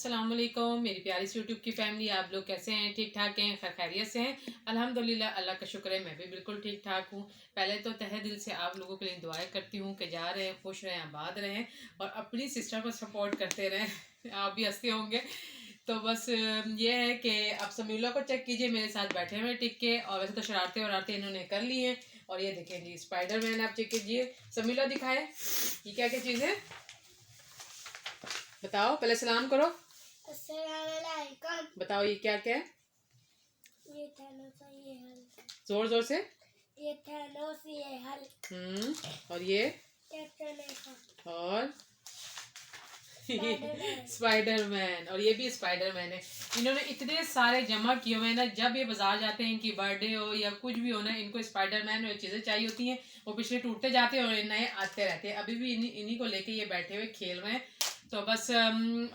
अस्सलाम वालेकुम मेरी प्यारी सी यूट्यूब की फैमिली। आप लोग कैसे हैं? ठीक ठाक हैं? खैर खैरियत से हैं? अल्हम्दुलिल्लाह, अल्लाह का शुक्र है, मैं भी बिल्कुल ठीक ठाक हूँ। पहले तो तहे दिल से आप लोगों के लिए दुआएं करती हूँ कि जा रहे हैं, खुश रहें, आबाद रहें और अपनी सिस्टर को सपोर्ट करते रहें। आप भी हंसते होंगे। तो बस ये है कि आप समीउल्लाह को चेक कीजिए, मेरे साथ बैठे हुए टिक के। और वैसे तो शरारतें वरारतें इन्होंने कर ली हैं। और ये देखें जी, स्पाइडरमैन आप चेक कीजिए। समीउल्लाह दिखाएं, ये क्या क्या चीज़ है बताओ, पहले सलाम करो। अस्सलामुअलैकुम। बताओ ये क्या क्या है? ये थैनोस, ये हल्क। जोर जोर से। ये थैनोस, ये हल्क। और ये और स्पाइडरमैन। और ये भी स्पाइडरमैन है। इन्होंने इतने सारे जमा किए हुए हैं ना, जब ये बाजार जाते हैं, इनकी बर्थडे हो या कुछ भी हो ना, इनको स्पाइडरमैन और चीज़ें चाहिए होती हैं। वो पिछले टूटते जाते हैं और नए आते रहते हैं। अभी भी इन्हीं को लेके ये बैठे हुए खेल रहे हैं। तो बस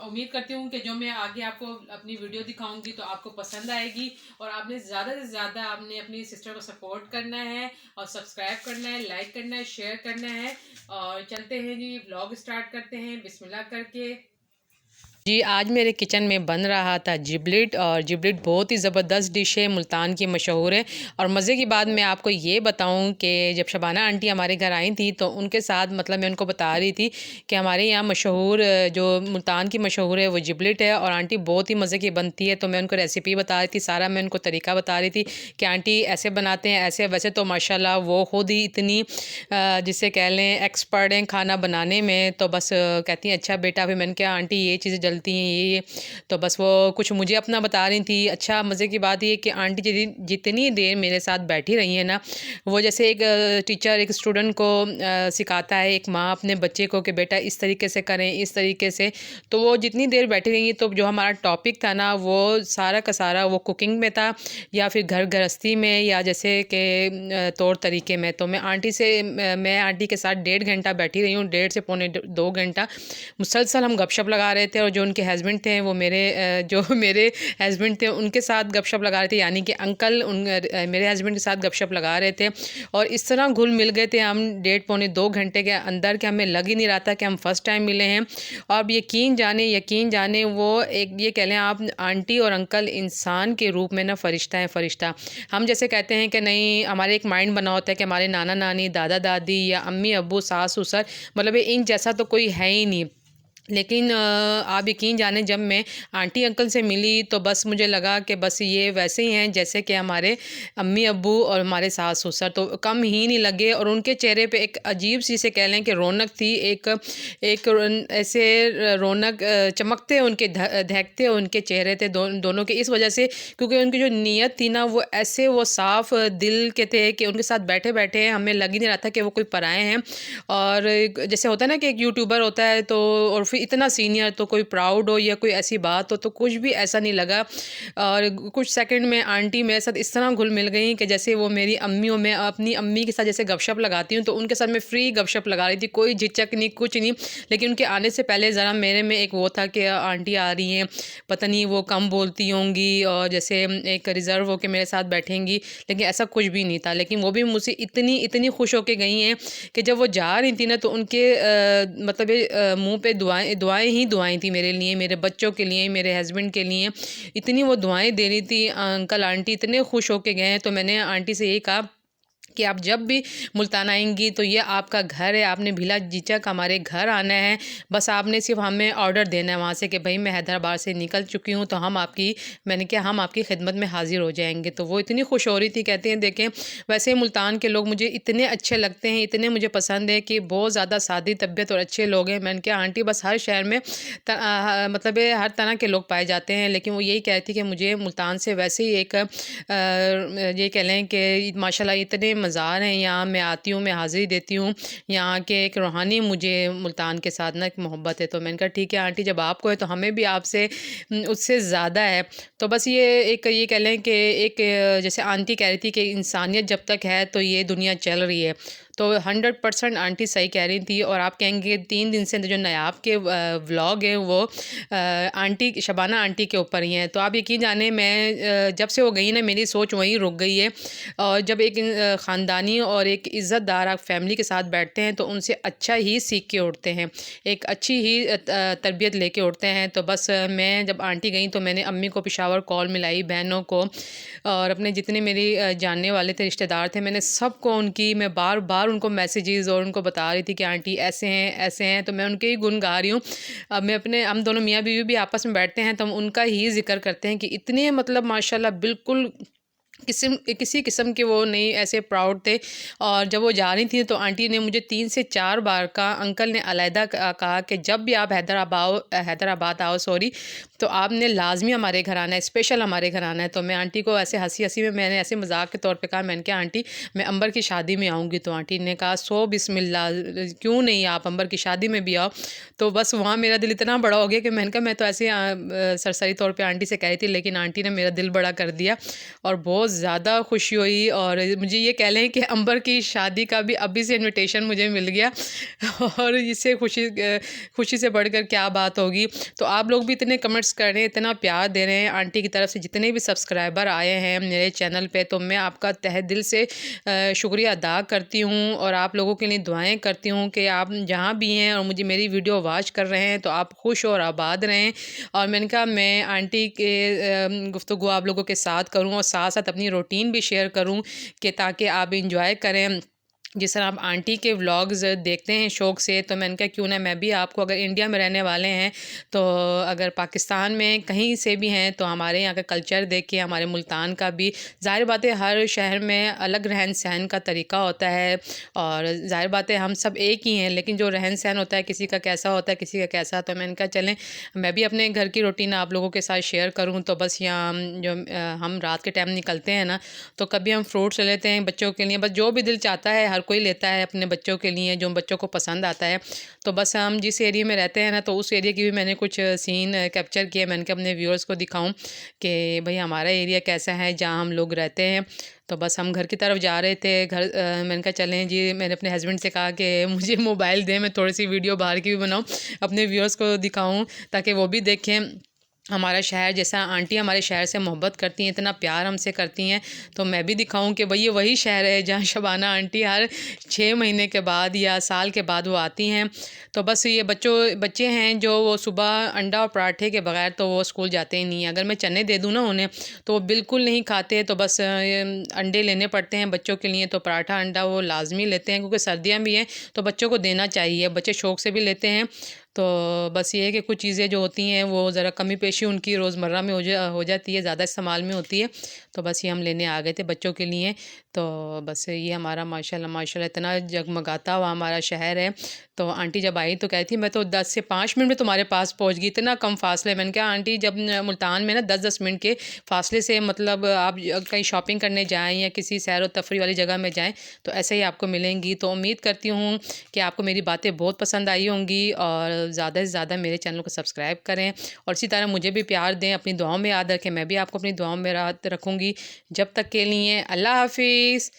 उम्मीद करती हूँ कि जो मैं आगे आपको अपनी वीडियो दिखाऊंगी तो आपको पसंद आएगी। और आपने ज़्यादा से ज़्यादा आपने अपनी सिस्टर को सपोर्ट करना है और सब्सक्राइब करना है, लाइक करना है, शेयर करना है। और चलते हैं जी, व्लॉग स्टार्ट करते हैं बिस्मिल्लाह करके। जी, आज मेरे किचन में बन रहा था जिबलिट। और जिबलिट बहुत ही ज़बरदस्त डिश है, मुल्तान की मशहूर है। और मज़े की बात मैं आपको ये बताऊं कि जब शबाना आंटी हमारे घर आई थी तो उनके साथ मतलब मैं उनको बता रही थी कि हमारे यहाँ मशहूर जो मुल्तान की मशहूर है वो जिबलिट है। और आंटी बहुत ही मज़े की बनती है। तो मैं उनको रेसिपी बता रही थी, सारा मैं उनको तरीका बता रही थी कि आंटी ऐसे बनाते हैं, ऐसे। वैसे तो माशाल्लाह वो ख़ुद ही इतनी जिसे कह लें एक्सपर्ट हैं खाना बनाने में। तो बस कहती हैं अच्छा बेटा। फिर मैंने कहा आंटी ये चीज़ें जलती हैं, ये। तो बस वो कुछ मुझे अपना बता रही थी। अच्छा, मज़े की बात ये कि आंटी जितनी देर मेरे साथ बैठी रही है ना, वो जैसे एक टीचर एक स्टूडेंट को सिखाता है, एक माँ अपने बच्चे को कि बेटा इस तरीके से करें, इस तरीके से। तो वो जितनी देर बैठी रही तो जो हमारा टॉपिक था ना, वो सारा का सारा वो कुकिंग में था या फिर घर गृहस्थी में या जैसे कि तौर तरीके में। तो मैं आंटी के साथ 1.5 घंटा बैठी रही हूँ, 1.5 से 2 घंटा मुसलसल हम गपशप लगा रहे थे। और जो उनके हस्बैंड थे वो जो मेरे हस्बैंड थे उनके साथ गपशप लगा रहे थे, यानी कि अंकल मेरे हस्बैंड के साथ गपशप लगा रहे थे। और इस तरह घुल मिल गए थे हम 1.5 पौने 2 घंटे के अंदर कि हमें लग ही नहीं रहा था कि हम फ़र्स्ट टाइम मिले हैं। और अब यकीन जाने वो एक ये कह लें आप, आंटी और अंकल इंसान के रूप में ना फ़रिश्ता है, फ़रिश्ता। हम जैसे कहते हैं कि नहीं, हमारे एक माइंड बना होता है कि हमारे नाना नानी, दादा दादी या अम्मी अब्बू, सास ससुर, मतलब इन जैसा तो कोई है ही नहीं। लेकिन आप यकीन जाने, जब मैं आंटी अंकल से मिली तो बस मुझे लगा कि बस ये वैसे ही हैं जैसे कि हमारे अम्मी अब्बू और हमारे सास ससुर। तो कम ही नहीं लगे। और उनके चेहरे पे एक अजीब सी से कह लें कि रौनक थी, ऐसे रौनक चमकते उनके दहकते उनके चेहरे थे दोनों के। इस वजह से क्योंकि उनकी जो नीयत थी ना, वो ऐसे वो साफ़ दिल के थे कि उनके साथ बैठे बैठे हमें लग ही नहीं रहा था कि वो कोई पराए हैं। और जैसे होता है ना कि एक यूट्यूबर होता है तो, और फिर इतना सीनियर, तो कोई प्राउड हो या कोई ऐसी बात हो, तो कुछ भी ऐसा नहीं लगा। और कुछ सेकंड में आंटी मेरे साथ इस तरह घुल मिल गई कि जैसे वो मेरी अम्मी हो। मैं अपनी अम्मी के साथ जैसे गपशप लगाती हूँ तो उनके साथ मैं फ्री गपशप लगा रही थी, कोई झिझक नहीं, कुछ नहीं। लेकिन उनके आने से पहले ज़रा मेरे में एक वो था कि आंटी आ रही हैं, पता नहीं वो कम बोलती होंगी और जैसे एक रिज़र्व होकर मेरे साथ बैठेंगी। लेकिन ऐसा कुछ भी नहीं था। लेकिन वो भी मुझसे इतनी इतनी खुश होकर गई हैं कि जब वो जा रही थी ना तो उनके मतलब मुँह पे दुआएं ही दुआएं थी मेरे लिए, मेरे बच्चों के लिए, मेरे हस्बैंड के लिए। इतनी वो दुआएं दे रही थी। अंकल आंटी इतने खुश होके गए हैं। तो मैंने आंटी से यही कहा कि आप जब भी मुल्तान आएंगी तो ये आपका घर है, आपने बिला झिझक हमारे घर आना है। बस आपने सिर्फ हमें ऑर्डर देना है वहाँ से कि भाई मैं हैदराबाद से निकल चुकी हूँ, तो मैंने कहा हम आपकी खिदमत में हाजिर हो जाएंगे। तो वो इतनी खुश हो रही थी। कहते हैं देखें, वैसे मुल्तान के लोग मुझे इतने अच्छे लगते हैं, इतने मुझे पसंद है कि बहुत ज़्यादा सादी तबीयत और अच्छे लोग हैं। मैंने कहा आंटी बस हर शहर में मतलब हर तरह के लोग पाए जाते हैं, लेकिन वो यही कहती कि मुझे मुल्तान से वैसे ही एक ये कह लें कि माशाल्लाह इतने मज़ार हैं यहाँ, मैं आती हूँ, मैं हाज़िरी देती हूँ। यहाँ के एक रूहानी मुझे मुल्तान के साथ ना एक मोहब्बत है। तो मैंने कहा ठीक है आंटी, जब आपको है तो हमें भी आपसे उससे ज़्यादा है। तो बस ये कह लें कि एक जैसे आंटी कह रही थी कि इंसानियत जब तक है तो ये दुनिया चल रही है। तो 100% आंटी सही कह रही थी। और आप कहेंगे 3 दिन से जो नायाब के व्लॉग हैं वो आंटी शबाना आंटी के ऊपर ही हैं। तो आप यकीन जाने मैं जब से वो गई ना मेरी सोच वहीं रुक गई है। और जब एक ख़ानदानी और एक इज़्ज़तदार आप फैमिली के साथ बैठते हैं तो उनसे अच्छा ही सीख के उठते हैं, एक अच्छी ही तरबियत लेके उठते हैं। तो बस मैं जब आंटी गई तो मैंने अम्मी को पेशावर कॉल मिलाई, बहनों को और अपने जितने मेरी जानने वाले थे, रिश्तेदार थे, मैंने सबको उनकी मैं बार बार उनको मैसेजेस और उनको बता रही थी कि आंटी ऐसे हैं ऐसे हैं। तो मैं उनके ही गुण गा रही हूँ। अब मैं अपने हम दोनों मियाँ बीवी भी आपस में बैठते हैं तो हम उनका ही जिक्र करते हैं कि इतने मतलब माशाल्लाह बिल्कुल किसी किस्म के वो नहीं, ऐसे प्राउड थे। और जब वो जा रही थी तो आंटी ने मुझे 3 से 4 बार का अंकल ने अलहदा कहा कि जब भी आप हैदराबाद आओ सॉरी, तो आपने लाजमी हमारे घर आना है, स्पेशल हमारे घर आना है। तो मैं आंटी को ऐसे हंसी हंसी में मैंने ऐसे मजाक के तौर पे कहा, मैंने कहा आंटी मैं अंबर की शादी में आऊँगी। तो आंटी ने कहा सो बिस्मिल्लाह, क्यों नहीं, आप अंबर की शादी में भी आओ। तो बस वहाँ मेरा दिल इतना बड़ा हो गया कि मैंने कहा मैं तो ऐसे सरसरी तौर पर आंटी से कह रही थी, लेकिन आंटी ने मेरा दिल बड़ा कर दिया और बहुत ज़्यादा खुशी हुई। और मुझे ये कह लें कि अंबर की शादी का भी अभी से इनविटेशन मुझे मिल गया और इससे खुशी से बढ़कर क्या बात होगी। तो आप लोग भी इतने कमेंट्स कर रहे हैं, इतना प्यार दे रहे हैं आंटी की तरफ से, जितने भी सब्सक्राइबर आए हैं मेरे चैनल पे, तो मैं आपका तहे दिल से शुक्रिया अदा करती हूँ और आप लोगों के लिए दुआएं करती हूँ कि आप जहाँ भी हैं और मुझे मेरी वीडियो वॉच कर रहे हैं तो आप खुश और आबाद रहें। और मैंने कहा मैं आंटी के गुफ्तगू आप लोगों के साथ करूँ और साथ साथ अपनी रूटीन भी शेयर करूं कि ताकि आप इंजॉय करें। जिस तरह आप आंटी के व्लॉग्स देखते हैं शौक़ से, तो मैंने कहा क्यों ना मैं भी आपको, अगर इंडिया में रहने वाले हैं तो अगर पाकिस्तान में कहीं से भी हैं तो हमारे यहाँ का कल्चर देखिए, हमारे मुल्तान का भी। ज़ाहिर बात है हर शहर में अलग रहन सहन का तरीका होता है और ज़ाहिर बात है हम सब एक ही हैं, लेकिन जो रहन सहन होता है किसी का कैसा होता है किसी का कैसा। तो मैंने कहा चलें मैं भी अपने घर की रूटीन आप लोगों के साथ शेयर करूँ। तो बस यहाँ जो हम रात के टाइम निकलते हैं ना, तो कभी हम फ्रूट्स ले लेते हैं बच्चों के लिए, बस जो भी दिल चाहता है हर कोई लेता है अपने बच्चों के लिए, जो बच्चों को पसंद आता है। तो बस हम जिस एरिया में रहते हैं ना, तो उस एरिया की भी मैंने कुछ सीन कैप्चर किए, मैंने कहा अपने व्यूअर्स को दिखाऊं कि भाई हमारा एरिया कैसा है जहाँ हम लोग रहते हैं। तो बस हम घर की तरफ जा रहे थे, मैंने कहा चलें जी, मैंने अपने हस्बैंड से कहा कि मुझे मोबाइल दें, मैं थोड़ी सी वीडियो बाहर की भी बनाऊँ, अपने व्यूअर्स को दिखाऊँ ताकि वो भी देखें हमारा शहर, जैसा आंटी हमारे शहर से मोहब्बत करती हैं, इतना प्यार हमसे करती हैं। तो मैं भी दिखाऊं कि भाई ये वही शहर है जहाँ शबाना आंटी हर 6 महीने के बाद या साल के बाद वो आती हैं। तो बस ये बच्चे हैं जो वो सुबह अंडा और पराठे के बगैर तो वो स्कूल जाते ही नहीं हैं। अगर मैं चने दे दूँ ना उन्हें तो वो बिल्कुल नहीं खाते, तो बस अंडे लेने पड़ते हैं बच्चों के लिए। तो पराठा अंडा वो लाजमी लेते हैं क्योंकि सर्दियाँ भी हैं तो बच्चों को देना चाहिए, बच्चे शौक़ से भी लेते हैं। तो बस ये है कि कुछ चीज़ें जो होती हैं वो ज़रा कमी पेशी उनकी रोज़मर्रा में हो जाती है, ज़्यादा इस्तेमाल में होती है। तो बस ये हम लेने आ गए थे बच्चों के लिए। तो बस ये हमारा माशाल्लाह माशाल्लाह इतना जगमगाता हुआ हमारा शहर है। तो आंटी जब आई तो कहती थी मैं तो 10 से 5 मिनट में तुम्हारे पास पहुंच गई, इतना कम फासला है। मैंने कहा आंटी जब मुल्तान में ना 10-10 मिनट के फासले से, मतलब आप कहीं शॉपिंग करने जाएँ या किसी सैर व तफरी वाली जगह में जाएँ तो ऐसे ही आपको मिलेंगी। तो उम्मीद करती हूँ कि आपको मेरी बातें बहुत पसंद आई होंगी और ज़्यादा से ज़्यादा मेरे चैनल को सब्सक्राइब करें और इसी तरह मुझे भी प्यार दें, अपनी दुआओं में याद रखें, मैं भी आपको अपनी दुआओं में याद रखूँगी। जब तक के लिए अल्लाह हाफिज़।